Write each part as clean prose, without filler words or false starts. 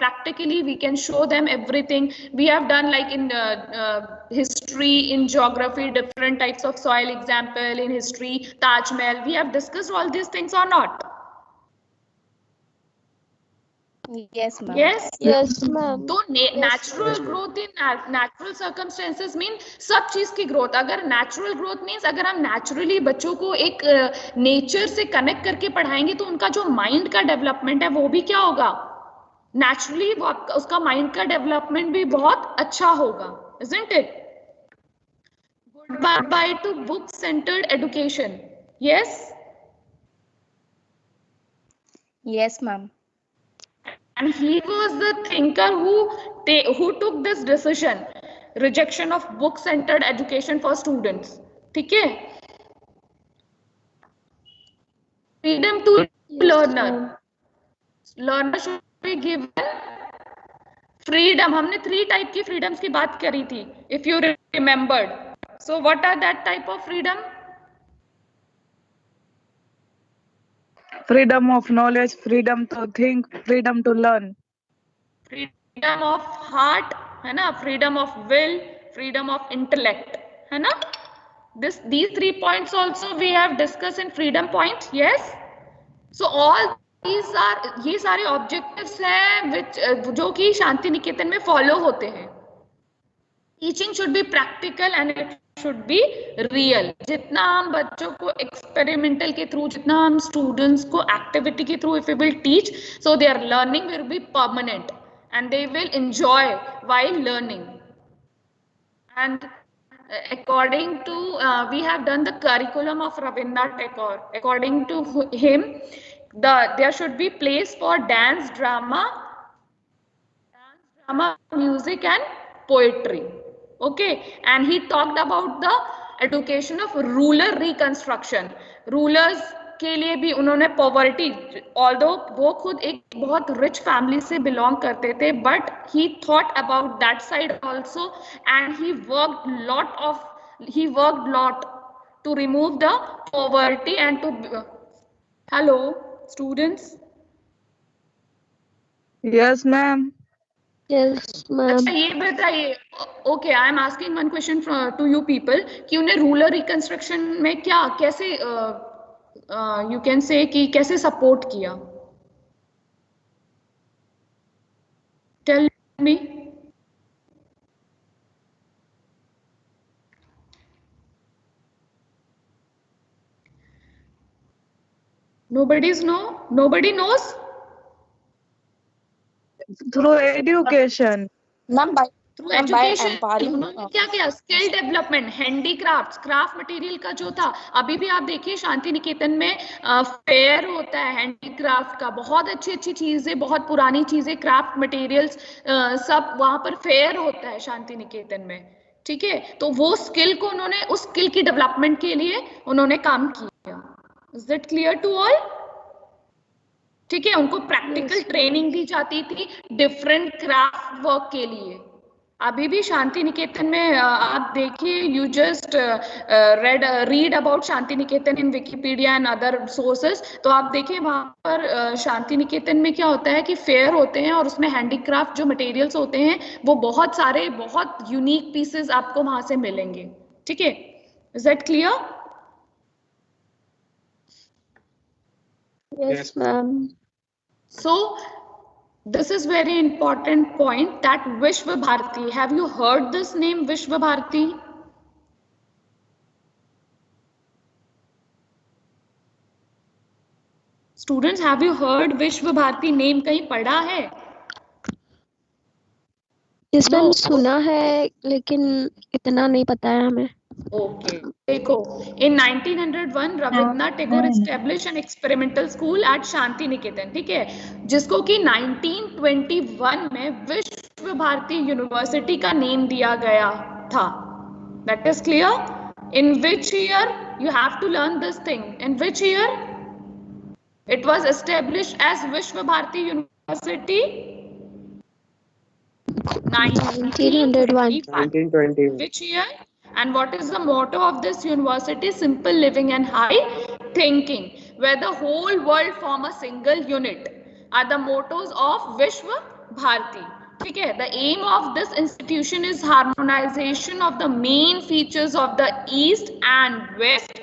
practically we can show them everything. We have done like in history, in geography, different types of soil example, in history, Taj Mahal. We have discussed all these things or not? Yes, ma'am. Yes. Yes, ma'am. तो natural growth in natural circumstances mean सब चीज की growth. अगर natural growth means अगर हम naturally बच्चों को एक नेचर से कनेक्ट करके पढ़ाएंगे तो उनका जो माइंड का डेवलपमेंट है वो भी क्या होगा, नेचुरली वो उसका माइंड का डेवलपमेंट भी बहुत अच्छा होगा. isn't it? Goodbye to book centered education. Yes. Yes, ma'am. And he was the thinker who took this decision, rejection of book centered education for students. ठीक है? Freedom to learner. Learner should be given freedom. हमने 3 type की freedoms की बात करी थी, if you remembered. So what are that type of freedom? Freedom of knowledge, freedom to think, freedom to learn. Freedom of heart, है ना? Freedom of will, freedom of intellect, है ना? These 3 points also we have discussed in freedom point. Yes. So all these are, ये सारे objectives हैं which जो कि शांति निकेतन में follow होते हैं. Teaching should be practical and it should be real. जितना हम बच्चों को experimental के through, जितना हम students को activity के through if we will teach, so their learning will be permanent and they will enjoy while learning. And according to we have done the curriculum of Rabindranath Tagore. According to him, there should be place for dance, drama, music and poetry. Okay, and he talked about the education of rural reconstruction. Rulers के लिए भी उन्होंने poverty, although वो खुद एक बहुत rich family से belong करते थे, but he thought about that side also and he worked lot to remove the poverty and to hello students. Yes, ma'am. Yes, ma'am. अच्छा ये बताइए, okay I am asking one question to you people कि उन्हें rural reconstruction में क्या कैसे you can से कि कैसे सपोर्ट किया? Tell me. Nobody knows? Through education. Ma'am, by through Ma'am, by education empowering, उन्होंने क्या किया? Skill development, handicrafts, craft material का जो था, अभी भी आप देखिए शांति निकेतन में फेयर होता है हैंडीक्राफ्ट का, बहुत अच्छी अच्छी चीजें, बहुत पुरानी चीजें, क्राफ्ट मटेरियल्स सब वहां पर फेयर होता है शांति निकेतन में. ठीक है, तो वो स्किल को उन्होंने, उस स्किल की डेवलपमेंट के लिए उन्होंने काम किया. Is that clear to all? ठीक है, उनको प्रैक्टिकल ट्रेनिंग दी जाती थी डिफरेंट क्राफ्ट वर्क के लिए. अभी भी शांति निकेतन में आप देखिए, you just read about Shanti Niketan in Wikipedia and other sources, तो आप देखिए वहां पर शांति निकेतन में क्या होता है कि फेयर होते हैं और उसमें हैंडीक्राफ्ट जो मटेरियल्स होते हैं वो बहुत सारे, बहुत यूनिक पीसेस आपको वहां से मिलेंगे. ठीक है, is that clear? Yes, ma'am. So this is very important point, that Vishwa Bharati. Have you heard this name, Vishwa Bharati? Students, have you heard Vishwa Bharati name? कहीं पढ़ा है? Yes, ma'am. सुना है लेकिन इतना नहीं पता है हमें. Okay. देखो, in 1901 Rabindranath Tagore established an experimental school at Shanti Niketan. ठीक है, जिसको कि 1921 में विश्व भारती यूनिवर्सिटी का नेम दिया गया था. That is clear? In which year? You have to learn this thing. In which year it was established as Vishwa Bharati University? 1901. 1920. Which year? And what is the motto of this university? Simple living and high thinking, where the whole world form a single unit, are the mottos of Vishwa Bharati. ठीक है, the aim of this institution is harmonization of the main features of the East and West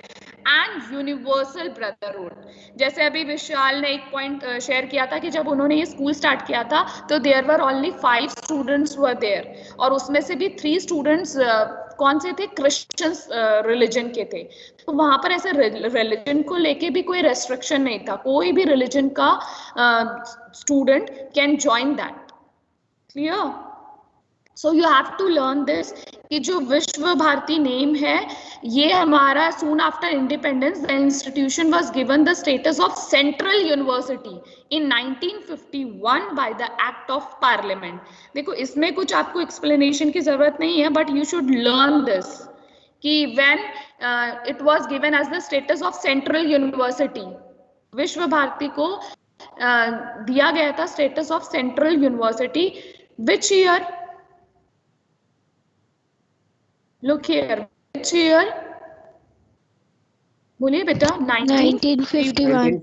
and universal brotherhood. जैसे अभी विशाल ने एक point share किया था कि जब उन्होंने ये स्कूल स्टार्ट किया था तो there were only 5 students were there, और उसमें से भी 3 स्टूडेंट्स कौन से थे? क्रिश्चियन रिलीजन के थे। तो वहां पर ऐसे रिलीजन को लेके भी कोई रेस्ट्रिक्शन नहीं था, कोई भी रिलीजन का student can join that. Clear? So you have to learn this कि जो विश्व भारती नेम है, ये हमारा soon after independence the institution was given the status of central university in 1951 by the act of parliament. देखो इसमें कुछ आपको एक्सप्लेनेशन की जरूरत नहीं है, but you should learn this कि when it was given as the status of central university, Vishwa Bharati को दिया गया था status of central university. Which year? Look here, which year? बोलिए बेटा। 1951.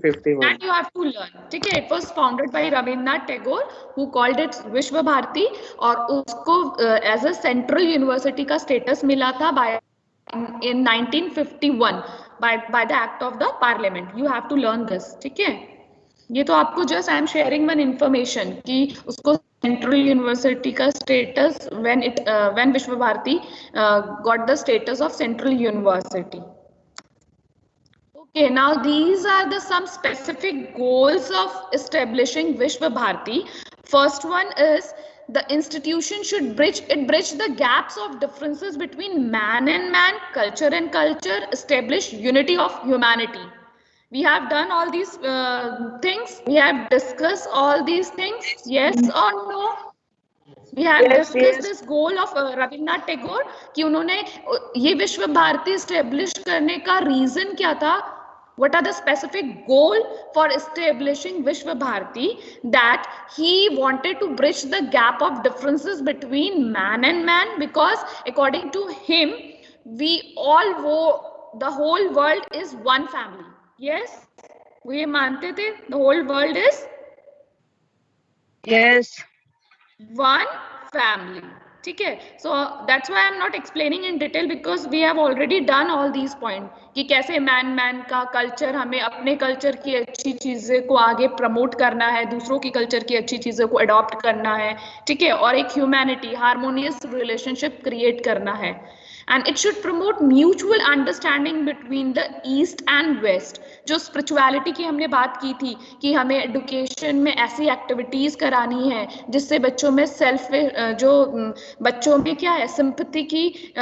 That you have to learn. ठीक है, it was founded by Rabindranath Tagore, who called it विश्व भारती, और उसको as a central university का status मिला था in 1951 by the act of the parliament. You have to learn this. ठीक है, ये तो आपको just I am sharing one information कि उसको सेंट्रल यूनिवर्सिटी का स्टेटस when विश्व Bharti got the status of central university. Okay, now these are the some specific goals of establishing Vishwa Bharati. First one is the institution should bridge the gaps of differences between man and man, culture and culture, establish unity of humanity. We have done all these things. We have discussed all these things. Yes or no? We have discussed this goal of Rabindranath Tagore कि उन्होंने ये विश्व Bharti establish करने का reason क्या था? What are the specific goal for establishing Vishwa Bharati? That he wanted to bridge the gap of differences between man and man, because according to him, the whole world is one family. Yes, वो ये मानते थे the whole world is Yes. one family. ठीक है, so that's why I'm not explaining in detail because we have already done all these points कि कैसे man का culture, हमें अपने कल्चर की अच्छी चीजें को आगे प्रमोट करना है, दूसरों की कल्चर की अच्छी चीजों को अडॉप्ट करना है। ठीक है, और एक ह्यूमैनिटी, हार्मोनियस रिलेशनशिप क्रिएट करना है। and it should promote mutual understanding between the east and west. जो स्पिरिचुअलिटी की हमने बात की थी कि हमें एडुकेशन में ऐसी एक्टिविटीज करानी है जिससे बच्चों में बच्चों में क्या है, सिंपैथी की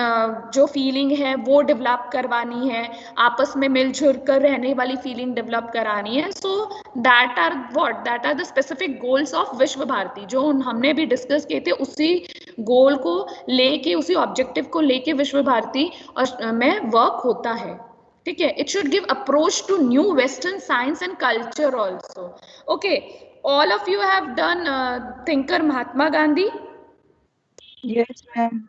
जो फीलिंग है वो डेवलप करवानी है, आपस में मिलजुल कर रहने वाली फीलिंग डेवलप करानी है। So that are the specific goals of Vishwa Bharati जो हमने भी डिस्कस किए थे। उसी गोल को लेके, उसी ऑब्जेक्टिव को लेके विश्व भारती में वर्क होता है। ठीक है, it should give approach to new western science and culture also. Okay, all of you have done thinker Mahatma Gandhi? Yes, ma'am.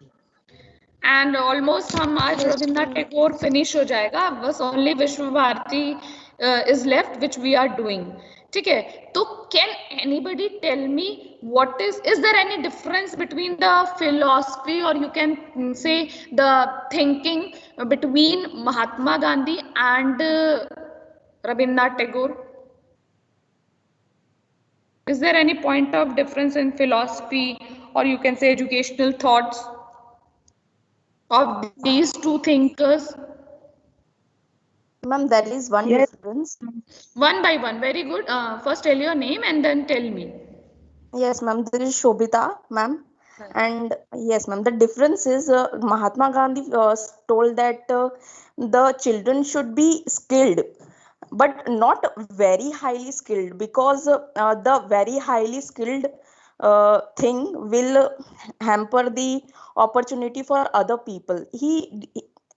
And almost हम आज रविन्द्रनाथ टैगोर फिनिश हो जाएगा, बस only Vishwa Bharati is left which we are doing. ठीक है, तो can anybody tell me what is there any difference between the philosophy और you can say the thinking between Mahatma Gandhi and Rabindranath Tagore? Is there any point of difference in philosophy or you can say educational thoughts of these two thinkers? Ma'am, there is one Yes. difference. One by one. Very good. First tell your name and then tell me. Yes, ma'am. There is Shobita, ma'am. And yes, ma'am. The difference is Mahatma Gandhi told that the children should be skilled, but not very highly skilled, because the very highly skilled thing will hamper the opportunity for other people.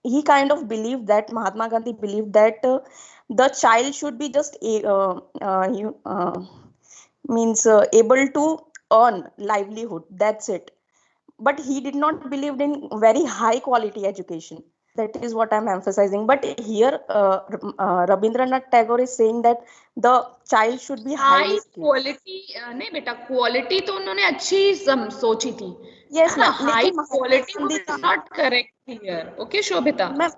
He kind of believed that, Mahatma Gandhi believed that the child should be just able to earn livelihood. That's it. But he did not believe in very high quality education. that is what I'm emphasizing. But here, Rabindranath Tagore is saying that the child should be highly high skilled. Quality नहीं बेटा, quality तो उन्होंने अच्छी सोची थी, Yes, है ना. ma'am. Hi लेकिन Mahatma quality Gandhi is not correct here. Okay Shobhita. Ma'am,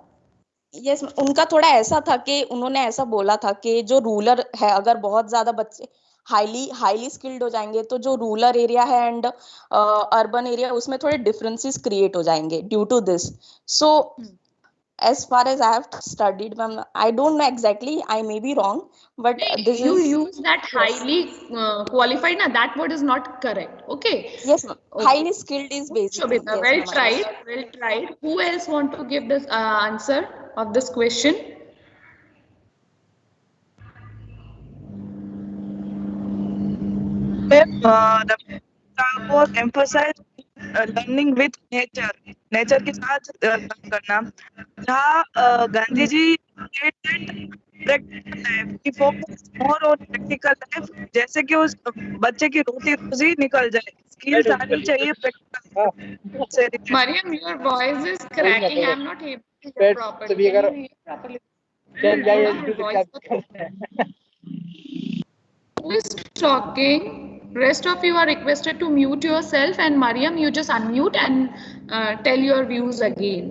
yes, उनका थोड़ा ऐसा था कि उन्होंने ऐसा बोला था कि जो रूरल है, अगर बहुत ज्यादा बच्चे हाईली स्किल्ड हो जाएंगे तो जो रूरल एरिया है एंड अर्बन एरिया, उसमें थोड़े डिफरेंसेस क्रिएट हो जाएंगे due to this. So as far as I have studied, ma'am, I don't know exactly, I may be wrong, but this You is use that highly qualified, na, that word is not correct. Okay. yes, ma'am. Okay. Highly skilled is basically Shobita, yes, well ma'am. tried, well tried. Who else want to give this answer of this question? Tagore emphasized learning with nature के साथ learn करना. जहाँ Gandhi ji said that practical life, he focused more on practical life, जैसे कि उस बच्चे की रोटी रोजी निकल जाए. Skills आनी चाहिए practical से related. Mariam, your voice is cracking. I'm not able to hear properly. Can you hear properly? Her voice. Who is talking? Rest of you are requested to mute yourself, and Mariam, you just unmute and tell your views again.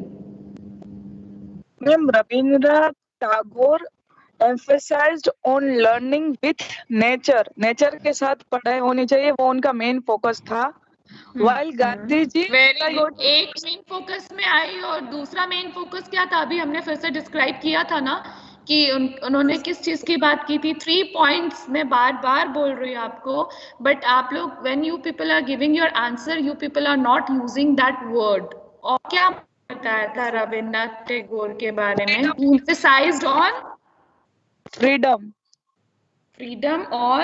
Ma'am, Rabindranath Tagore emphasized on learning with nature. Nature के साथ पढ़ाई होनी चाहिए, वो उनका main focus था. While Gandhi ji very good. एक main focus में आई और दूसरा मेन फोकस क्या था, अभी हमने फिर से डिस्क्राइब किया था ना कि उन्होंने किस चीज की बात की थी. 3 पॉइंट्स में बार बार बोल रही हूँ आपको, बट आप लोग when you people are giving your answer, you people are not using that word. और क्या बताया था रविन्द्रनाथ टैगोर के बारे में? एम्फसाइज्ड ऑन फ्रीडम और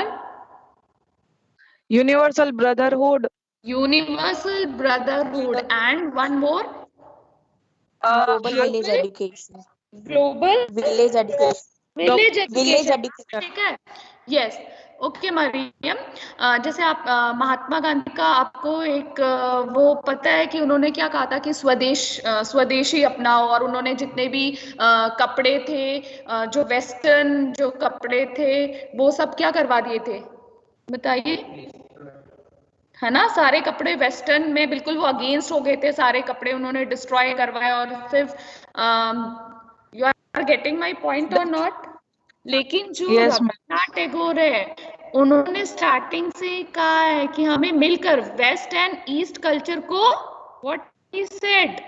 universal brotherhood, universal brotherhood, and one more, global village education. global Village education. Village Village education. education. ठीक है. यस. ओके मरियम, जैसे आप महात्मा गांधी का आपको एक वो पता है कि उन्होंने क्या कहा था कि स्वदेशी अपनाओ, और उन्होंने जितने भी कपड़े थे, जो वेस्टर्न जो कपड़े थे, वो सब क्या करवा दिए थे, बताइए. है ना, सारे कपड़े वेस्टर्न में बिल्कुल वो अगेंस्ट हो गए थे, सारे कपड़े उन्होंने डिस्ट्रॉय करवाए. और सिर्फ you are getting my point और नॉट? लेकिन जो Yes, ma'am. रविन्द्रनाथ टैगोर है, उन्होंने स्टार्टिंग से कहा है कि हमें मिलकर वेस्ट एंड ईस्ट कल्चर को, what he said,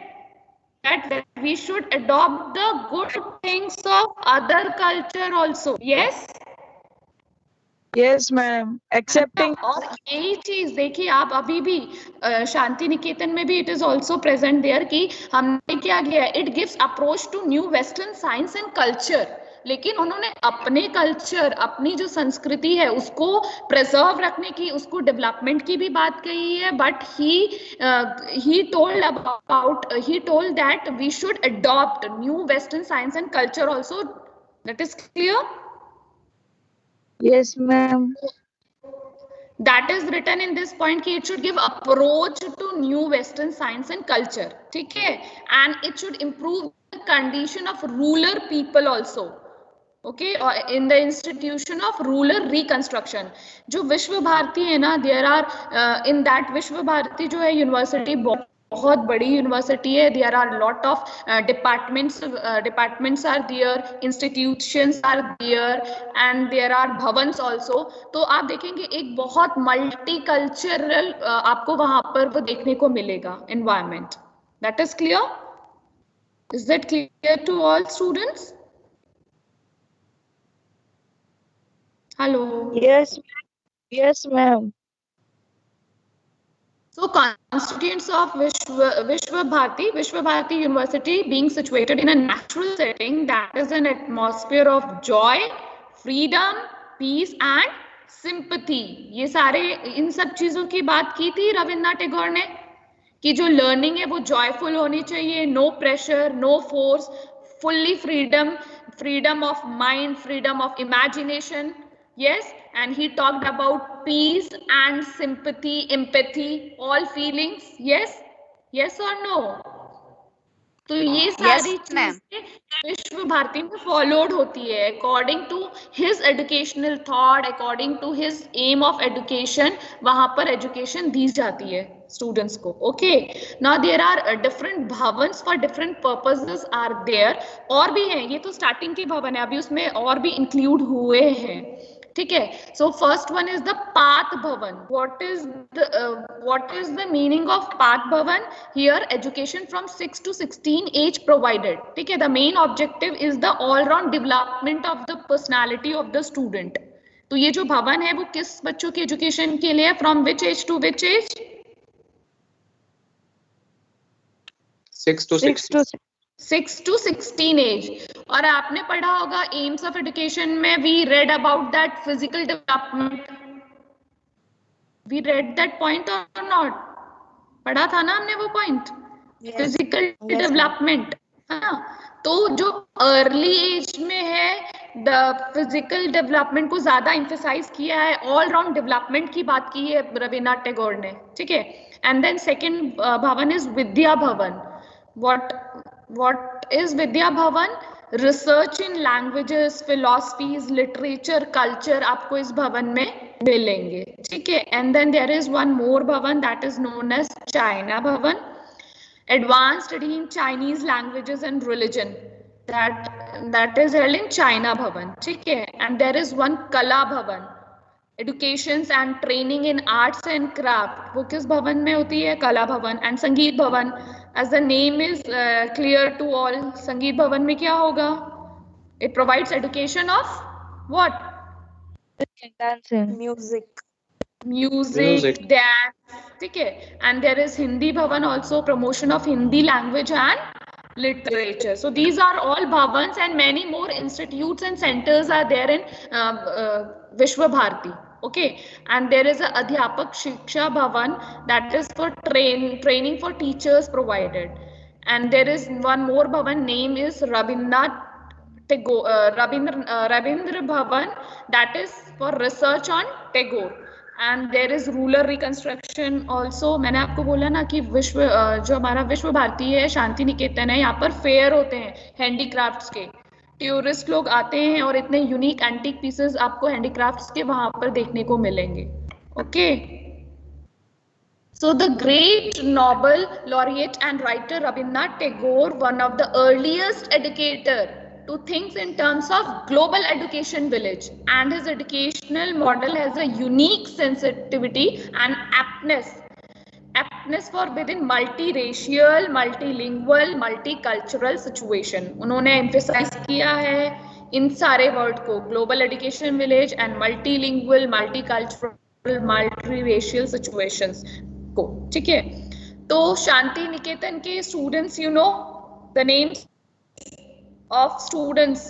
that we should adopt the good things of other culture also. Yes. Yes, ma'am. Accepting. और यही चीज देखिए आप अभी भी शांति निकेतन में भी it is also present there कि हमने क्या किया, it gives approach to new western science and culture. लेकिन उन्होंने अपने कल्चर, अपनी जो संस्कृति है उसको प्रिजर्व रखने की, उसको डेवलपमेंट की भी बात कही है. But he told that we should adopt new western science and culture also. That is clear? Yes, ma'am. That is written in this point कि it should give approach to new western science and culture. ठीक है. And it should improve the condition of rural people also. Okay, in the institution of rural reconstruction. जो विश्व भारती है ना, there are in that विश्व भारती जो है university बहुत बड़ी यूनिवर्सिटी है. There are lot of departments are there, institutions are there, and there are bhavans also. तो आप देखेंगे एक बहुत मल्टी कल्चरल आपको वहां पर वो देखने को मिलेगा environment. That is clear? Is that clear to all students? Hello. Yes, ma'am. So, constituents of Vishwa Bharati University being situated in a natural setting, that is an atmosphere of joy, freedom, peace and sympathy. ये सारे इन सब चीजों की बात की थी रविन्द्रनाथ टैगोर ने कि जो लर्निंग है वो जॉयफुल होनी चाहिए, no pressure, no force, fully freedom of mind, freedom of imagination. Yes, and he talked about peace and sympathy, empathy, all feelings. Yes, yes or no? तो ये सारी चीजें विश्व भारती में फॉलोड होती है according to his educational thought, according to his aim of education, वहां पर एजुकेशन दी जाती है स्टूडेंट्स को. Okay, now there are different bhavans for different purposes are there. और भी हैं, ये तो स्टार्टिंग के भवन है, अभी उसमें और भी इंक्लूड हुए हैं. ठीक है. So first one is the Path Bhavan. What is the meaning of Path Bhavan? Here education from 6 to 16 age provided. ठीक है. The main objective is the all round development of the personality of the student. तो ये जो भवन है वो किस बच्चों की एजुकेशन के लिए? From which age to which age? 6 to 16 age. और आपने पढ़ा होगा एम्स ऑफ एजुकेशन में, we read about that physical development. We read that point और नॉट? पढ़ा था ना हमने वो पॉइंट, फिजिकल डेवलपमेंट. हाँ, तो जो अर्ली एज में है द फिजिकल डेवलपमेंट को ज्यादा एम्फेसाइज किया है, ऑल राउंड डेवलपमेंट की बात की है रविन्द्रनाथ टैगोर ने. ठीक है. एंड देन सेकेंड भवन is Vidya Bhavan. What is Vidya Bhavan? Research in languages, philosophies, literature, culture आपको इस भवन में मिलेंगे. ठीक है. And then there is one more भवन that is known as China Bhavan. Advanced study in Chinese languages and religion. That is held in China Bhavan. ठीक है. And there is one Kala Bhavan. Education and training in arts and craft. वो किस भवन में होती है? कला भवन. एंड संगीत भवन, as the name is clear to all, संगीत भवन में क्या होगा? It provides education of what? Dancing. Music, dance. ठीक है. And there is Hindi Bhavan also, promotion of Hindi language and literature. So these are all bhavans and many more institutes and centers are there in Vishwa Bharati. Okay. And there is a Adhyapak Shiksha Bhavan that is for training for teachers provided. And there is one more bhavan, name is Rabindra Bhavan, that is for research on Tagore. And there is rural reconstruction also. मैंने आपको बोला ना कि जो हमारा विश्व भारती है, शांति निकेतन है, यहाँ पर फेयर होते हैं हैंडीक्राफ्ट्स के. टूरिस्ट लोग आते हैं और इतने यूनिक एंटीक पीसेस आपको हैंडीक्राफ्ट्स के वहां पर देखने को मिलेंगे. Okay. So the great Nobel laureate and writer Rabindranath Tagore, one of the earliest educator to think in terms of global education village, and his educational model has a unique sensitivity and aptness for within multiracial, multilingual, multicultural situation. उन्होंने emphasize किया है इन सारे word को, global education village and multilingual, multicultural, multiracial situations को. ठीक है. तो शांति निकेतन के students, you know the names of students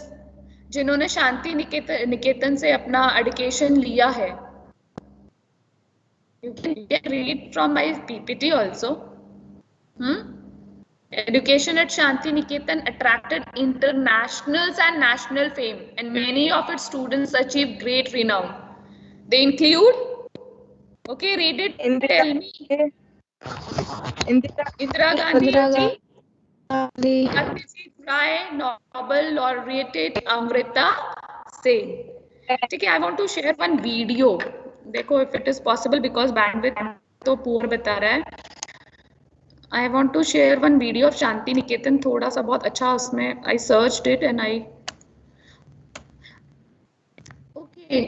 जिन्होंने शांति निकेतन से अपना एजुकेशन लिया है. You can read from my PPT also. Education at Shanti Niketan attracted international and national fame, and many of its students achieved great renown. They include, okay, read it. Tell me. Indira Gandhi ji, Satyajit Ray, Nobel laureate Amrita Sen. ठीक है. I want to share one video. देखो if it is possible, because bandwidth तो poor बता रहा है. I want to share one video of Shanti Niketan, थोड़ा सा बहुत अच्छा उसमें. I searched it and I. Okay.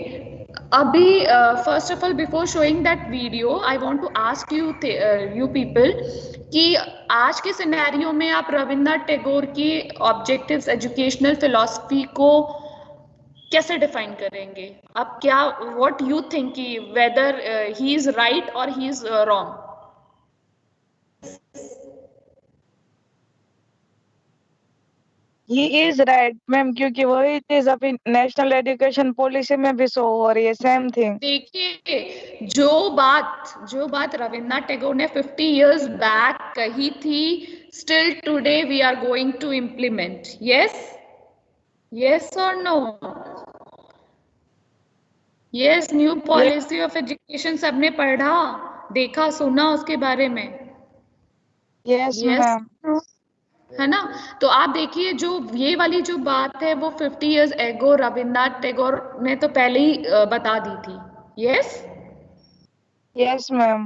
अभी first of all, before showing that video, I want to ask you people कि आज के सिनेरियो में आप रविन्द्रनाथ टैगोर की ऑब्जेक्टिव्स एजुकेशनल फिलॉसफी को कैसे डिफाइन करेंगे? आप क्या, व्हाट यू थिंक कि वेदर ही इज राइट और he is wrong? He is right, ma'am, क्योंकि वही चीज अभी नेशनल एजुकेशन पॉलिसी में भी शो हो रही है, सेम थिंग. देखिए, जो बात रविन्द्रनाथ टैगोर ने 50 years बैक कही थी, still today we are going to implement. yes or no? yes, new policy of education सबने पढ़ा, देखा, सुना उसके बारे में? yes ma'am. है ना। तो आप देखिए जो ये वाली जो बात है वो 50 years ago रविन्द्रनाथ टैगोर ने तो पहले ही बता दी थी। Yes Yes, ma'am.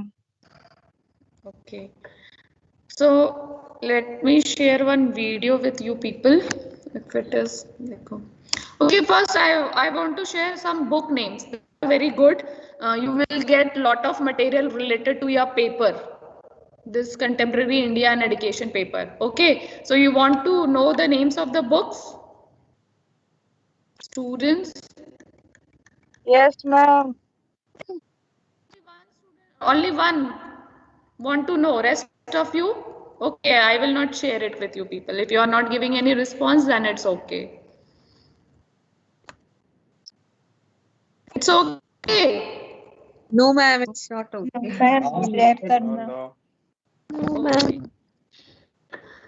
Okay so let me share one video with you people if it is देखो okay first I want to share some book names very good you will get lot of material related to your paper this contemporary India and education paper. Okay, so you want to know the names of the books, students? Yes, ma'am. Only one want to know, rest of you? Okay, I will not share it with you people. If you are not giving any response, then it's okay. It's okay. No, ma'am, it's not okay. Share करना. No, ma'am.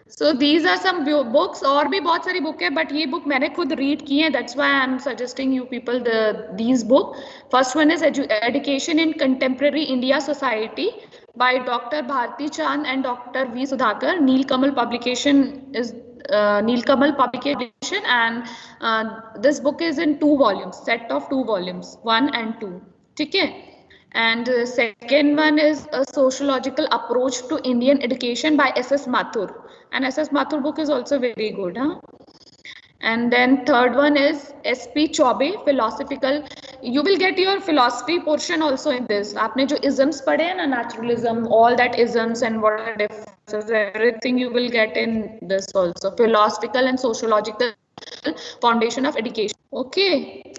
So these are some books और भी बहुत सारी book है but ये book मैंने खुद read की है that's why I'm suggesting you people these book. First one is Education in Contemporary India Society by Dr. Bharti Chand and Dr. V. Sudhakar. Nilkamal publication is Nilkamal publication and this book is in 2 volumes, set of 2 volumes, 1 and 2. ठीक है. And second one is a sociological approach to Indian education by S.S. Mathur. And S.S. Mathur book is also very good. Huh? And then third one is S.P. Chaube, philosophical. You will get your philosophy portion also in this. आपने जो isms पढ़े हैं ना, naturalism, all that isms and what are differences, everything you will get in this also. Philosophical and sociological foundation of education. Okay.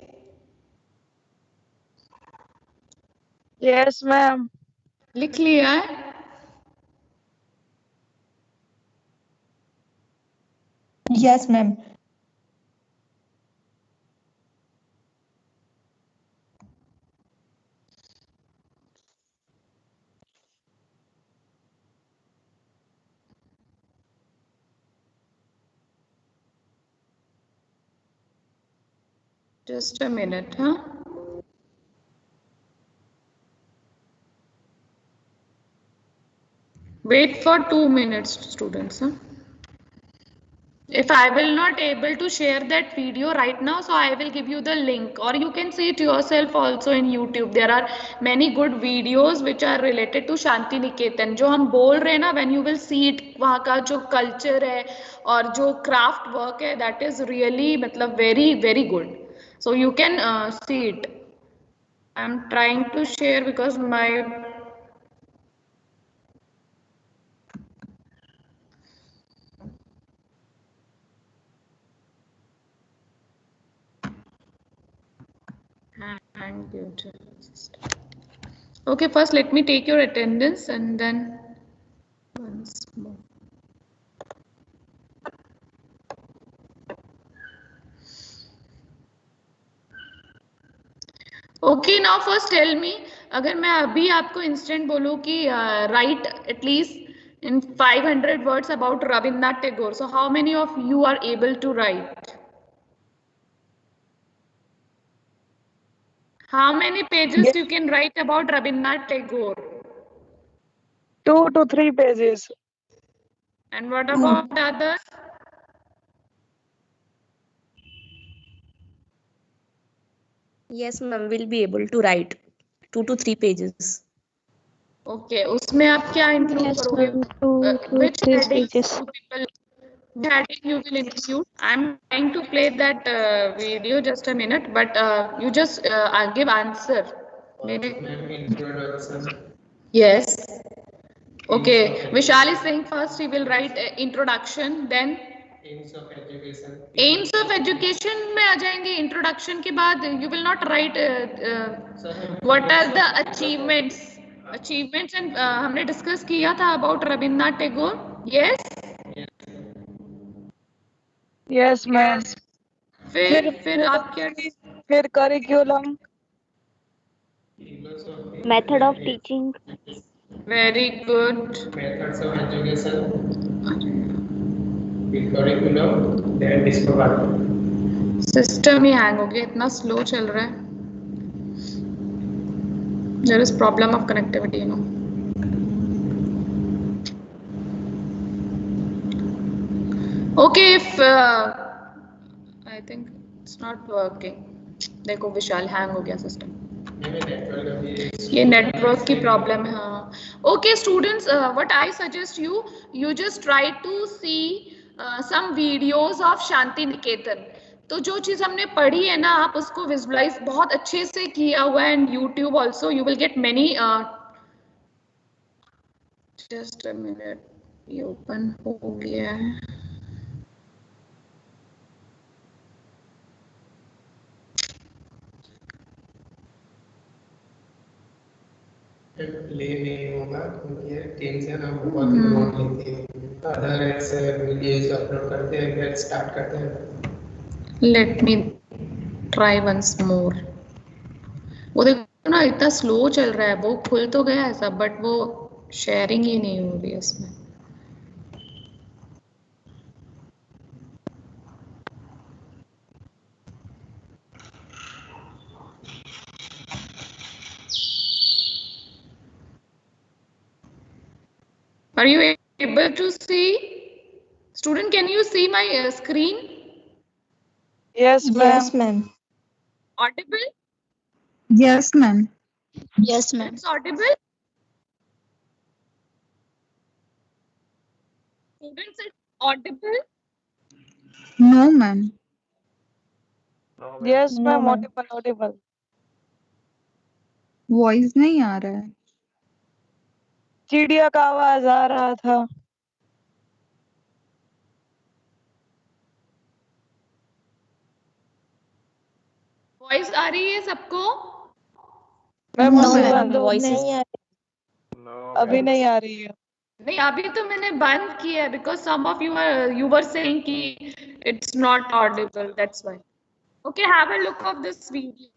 Yes, ma'am. लिख लिया है? Yes, ma'am. Just a minute, huh? Wait for 2 minutes, students. Huh? If I will not able to share that video right now, so I will give you the link, or you can see it yourself also in YouTube. There are many good videos which are related to Shanti Niketan. जो हम बोल रहे हैं ना, when you will see it, वहाँ का जो culture है और जो craft work है, that is really मतलब very very good. So you can see it. I'm trying to share because my okay, first let me take your attendance and then once more. Okay, now first tell me, अगर मैं अभी आपको instant बोलूँ कि write at least in 500 words about Rabindranath Tagore, so how many of you are able to write? How many pages you can write about Rabindranath Tagore? 2 to 3 pages. And what about others? Yes, ma'am, we'll be able to write 2 to 3 pages. Okay, उसमें आप क्या include Yes, करोगे? ma'am. 2 to Which 3 headings pages. you people? Heading you will include. I'm trying to play that video. Just a minute, but you just give answer. Maybe. Yes. Okay. Vishal is saying first he will write introduction, then aims of education में आ जाएंगे. Introduction के बाद you will not write what are the achievements and हमने discuss किया था about Rabindranath Tagore. Yes. Yes, ma'am. फिर आप क्या? फिर curriculum. Method of teaching. Very good. Methods of education, the curriculum, then discover. System he hang हो गया, इतना स्लो चल रहा है. There is problem of connectivity, you know. Okay, if I think it's not working. देखो विशाल hang हो गया system. ये नेटवर्क की प्रॉब्लम है. हाँ. Okay, students, what I suggest you just try to see some videos of Shanti Niketan. तो जो चीज हमने पढ़ी है ना, आप उसको विजुअलाइज बहुत अच्छे से किया हुआ है. And YouTube also you will get many. Just a minute, ये ओपन हो गया है. ले नहीं होगा क्योंकि टीम से ना बहुत लोड लेती है. अदर ऐसे वीडियोस अपलोड करते हैं, फिर स्टार्ट करते हैं. Let me try once more. वो देखो ना, इतना स्लो चल रहा है. वो खुल तो गया है सब, बट वो शेयरिंग ही नहीं हो रही है इसमें. Are you able to see? Student, can you see my screen? Yes, ma'am. Yes, ma'am. Audible? Yes, ma'am. Yes, ma'am. It's audible? Students, it's audible? No, ma'am. Yes, No, ma'am. ma'am. Audible. Voice नहीं आ रहा है. चिड़िया का आवाज आ रहा था. Voice आ रही है सबको? मैम No, अभी ma'am. बंद हो. नहीं आ अभी नहीं आ रही है. नहीं, अभी तो मैंने बंद किया है because some of you were saying कि it's not audible. That's why. Okay, have a look of this video.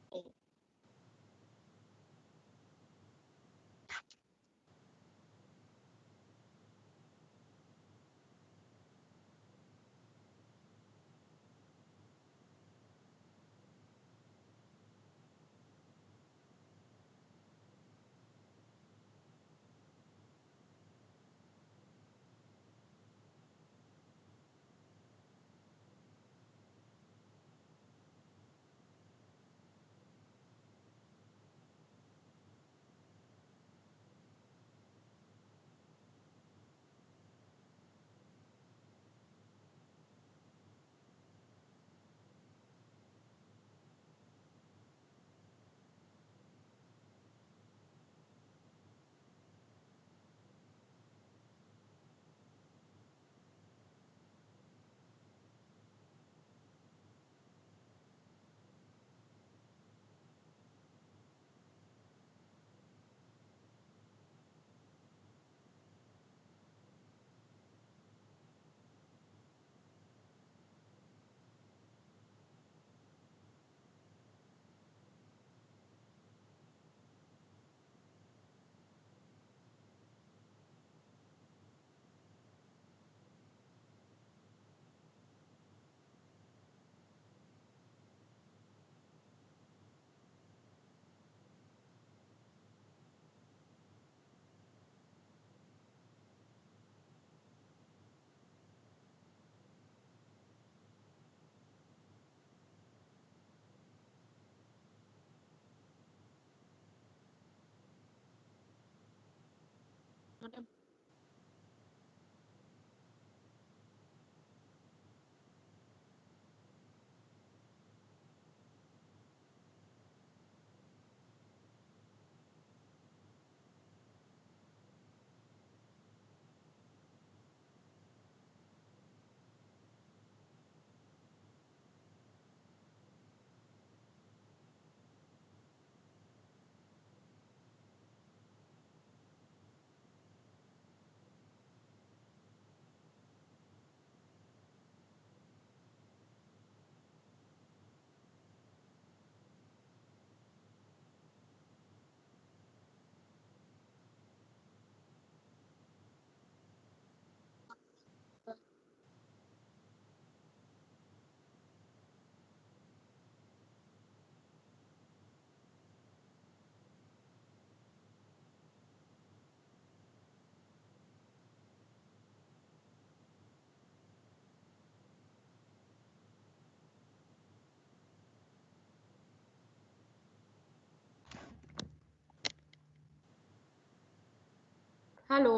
Hello.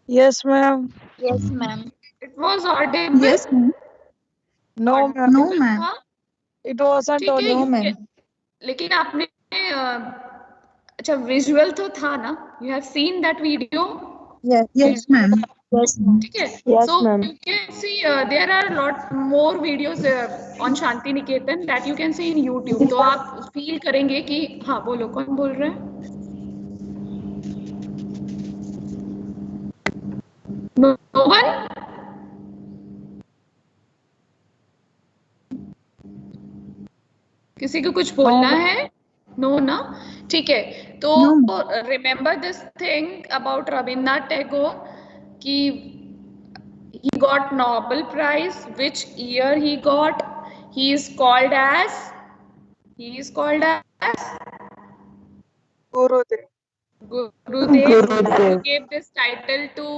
Yes, ma'am. Yes, ma'am. It was audible. Yes, ma'am. No, ma'am. No, Audible ma'am. था? It wasn't ठीक है, No, audible. ma'am. लेकिन आपने अच्छा visual तो था ना? You have seen that video? Yes. Yes, ma'am. Yes, ma'am. ठीक है. Yes, So ma'am. you can see there are lot more videos on Shanti Niketan that you can see in YouTube. तो आप feel करेंगे कि हाँ बोलो कौन बोल रहे हैं? No one? किसी को कुछ बोलना है? नो ना? ठीक है. तो No, remember this thing about Rabindranath Tagore कि he got Nobel Prize. Which year he got? He is called as Gurudev. Gurudev. Gurudev. Who gave this title to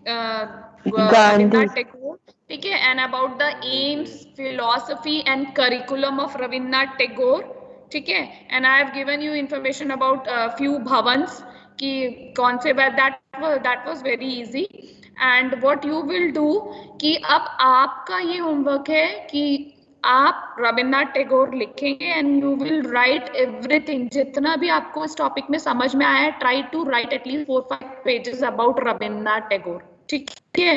Gandhi. Rabindranath Tagore. ठीक है. And about the aims, philosophy and curriculum of Rabindranath Tagore. ठीक है. And I have given you information about few bhavans कि कौन से that was very easy. And what you will do कि अब आपका ये होमवर्क है कि आप रविन्द्रनाथ टैगोर लिखेंगे and you will write everything जितना भी आपको इस टॉपिक में समझ में आया है. Try to write at least 4-5 pages about Rabindranath Tagore. ठीक है.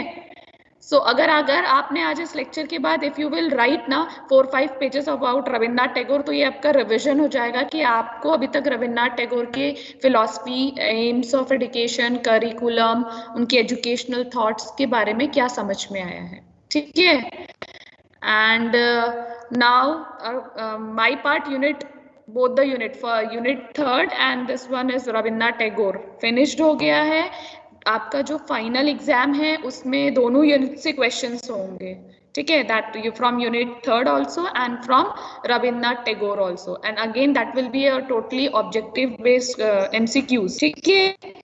सो अगर आपने आज इस लेक्चर के बाद इफ यू विल राइट ना 4-5 पेजेस अबाउट रविन्द्रनाथ टैगोर तो ये आपका रिविजन हो जाएगा कि आपको अभी तक रविन्द्रनाथ टैगोर के philosophy, AIIMS of education, curriculum, उनके एजुकेशनल थॉट्स के बारे में क्या समझ में आया है. ठीक है. And now my part unit, both the unit for unit 3rd and this one is Rabindranath Tagore finished हो गया है. आपका जो फाइनल एग्जाम है उसमें दोनों यूनिट से क्वेश्चंस होंगे. ठीक है. That you from unit 3rd also and from Rabindranath Tagore also, and again that will be a totally objective based MCQs. ठीक है.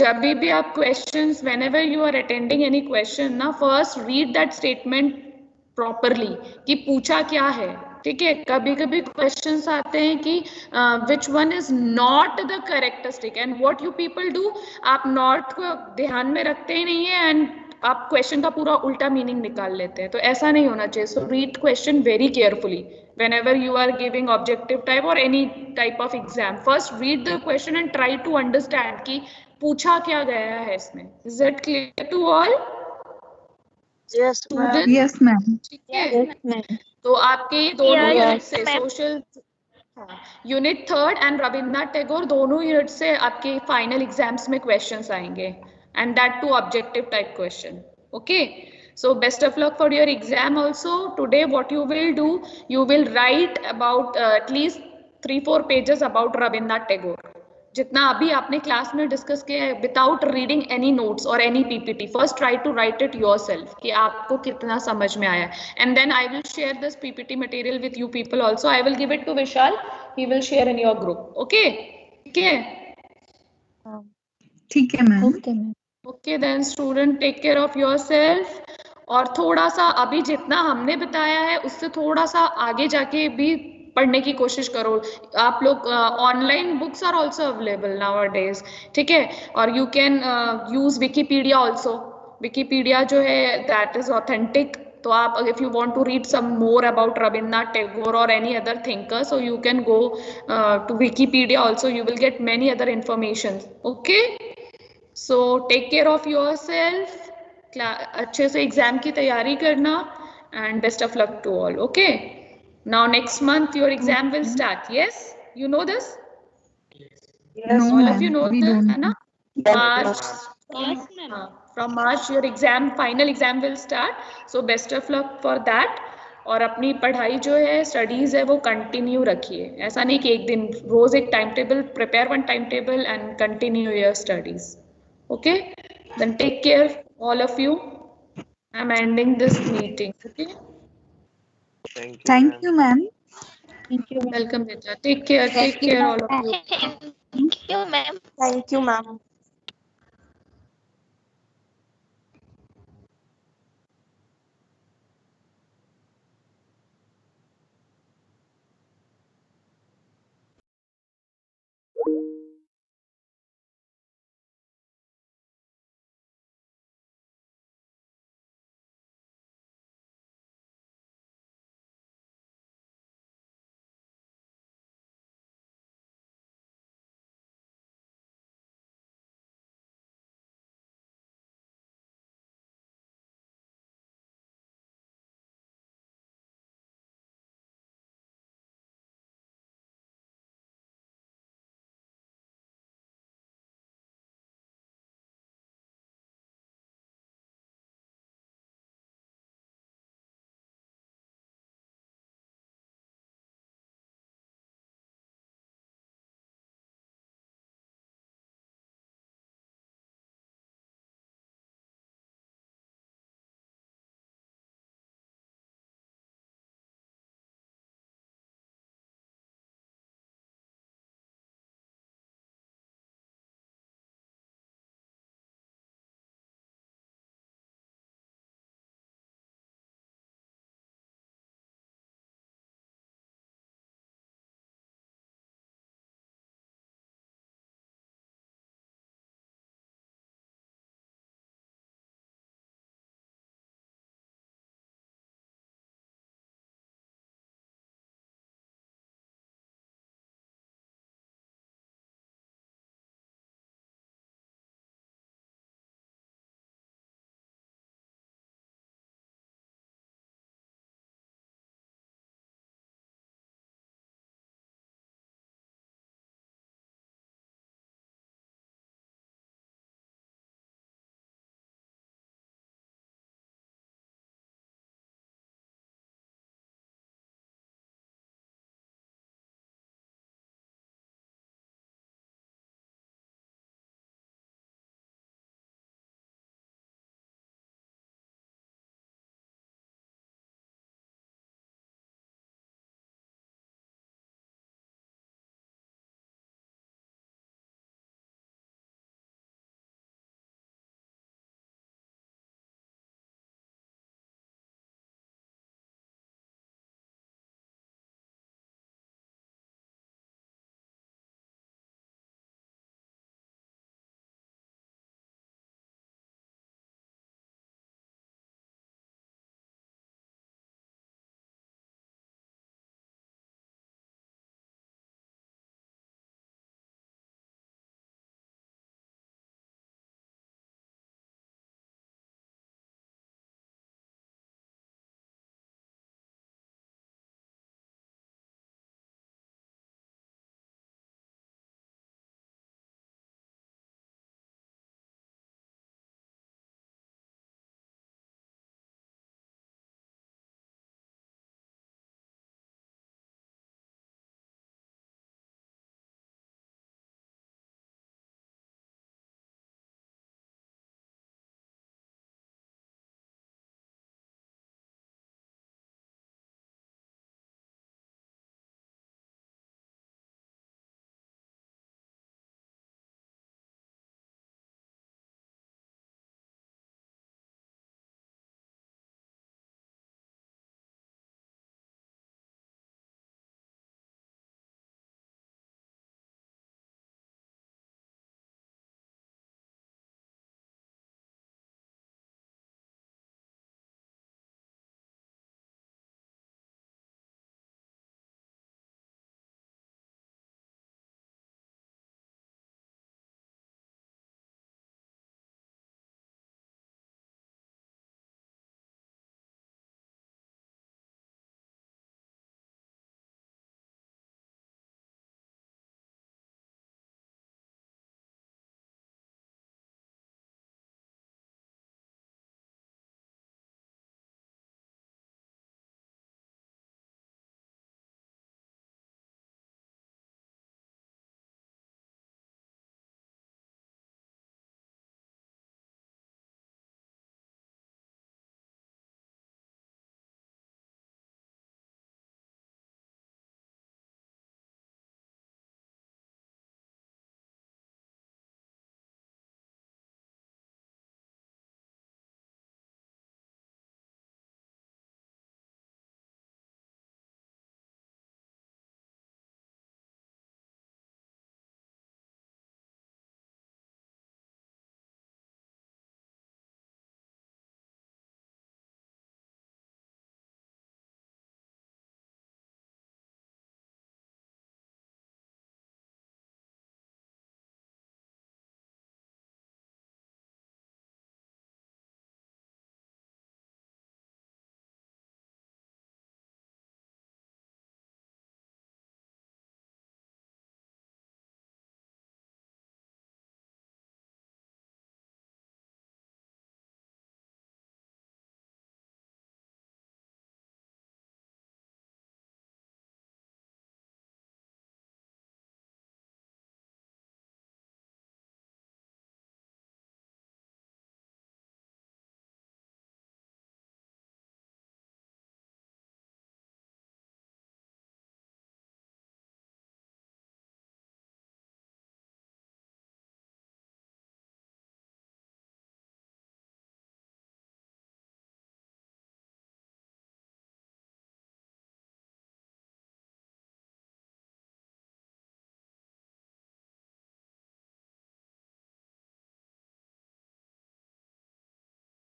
जब भी आप questions whenever you are attending any question ना first read that statement properly कि पूछा क्या है. ठीक है. कभी कभी क्वेश्चंस आते हैं कि which one is not the characteristic and what you people do. आप नॉट को ध्यान में रखते ही नहीं है एंड आप क्वेश्चन का पूरा उल्टा मीनिंग निकाल लेते हैं. तो ऐसा नहीं होना चाहिए. So read question very carefully whenever you are giving objective type or any type of exam. First read the question and try to understand कि पूछा क्या गया है इसमें. Is it clear to all? Yes, ma'am. yes, ma'am. ठीक है. Yes, ma'am. तो आपके ये दोनों Yes, यूनिट से ma'am. Social unit 3rd and Rabindranath Tagore दोनों यूनिट से आपके फाइनल एग्जाम्स में क्वेश्चंस आएंगे and that too objective type question. Okay. So best of luck for your exam also. Today what you will do, you will write about at least 3-4 pages about Rabindranath Tagore. जितना अभी आपने class में discuss किया है without reading any notes और any PPT. First try to write it yourself कि आपको कितना समझ में आया. And then I will share this PPT material with you people also. I will give it to Vishal. He will share in your group. Okay. ठीक है. ठीक है ma'am. Okay, ma'am. Okay then student take care of yourself. और थोड़ा सा अभी जितना हमने बताया है उससे थोड़ा सा आगे जाके भी पढ़ने की कोशिश करो. आप लोग online books are also available nowadays. ठीक है. और you can use Wikipedia also. Wikipedia जो है दैट इज ऑथेंटिक. तो आप if you want to read some more about Rabindranath Tagore और any other thinker so you can go to Wikipedia also. You will get many other information. Okay. So take care of yourself. अच्छे से exam की तैयारी करना and best of luck to all. Okay. Now next month your exam will start. Yes, you know this. Yes, No, All ma'am. of you know We this, don't. है ना? March. Yes, ma'am. From March your final exam will start. So best of luck for that. और अपनी पढ़ाई जो है studies है वो continue रखिए. ऐसा नहीं कि एक दिन रोज एक time table prepare one time table and continue your studies. Okay. Then take care all of you. I'm ending this meeting. Okay. Thank you, ma'am. Thank you, ma'am. Welcome, Rita. Take care. Take care, all of you. Thank you, ma'am. Thank you, ma'am.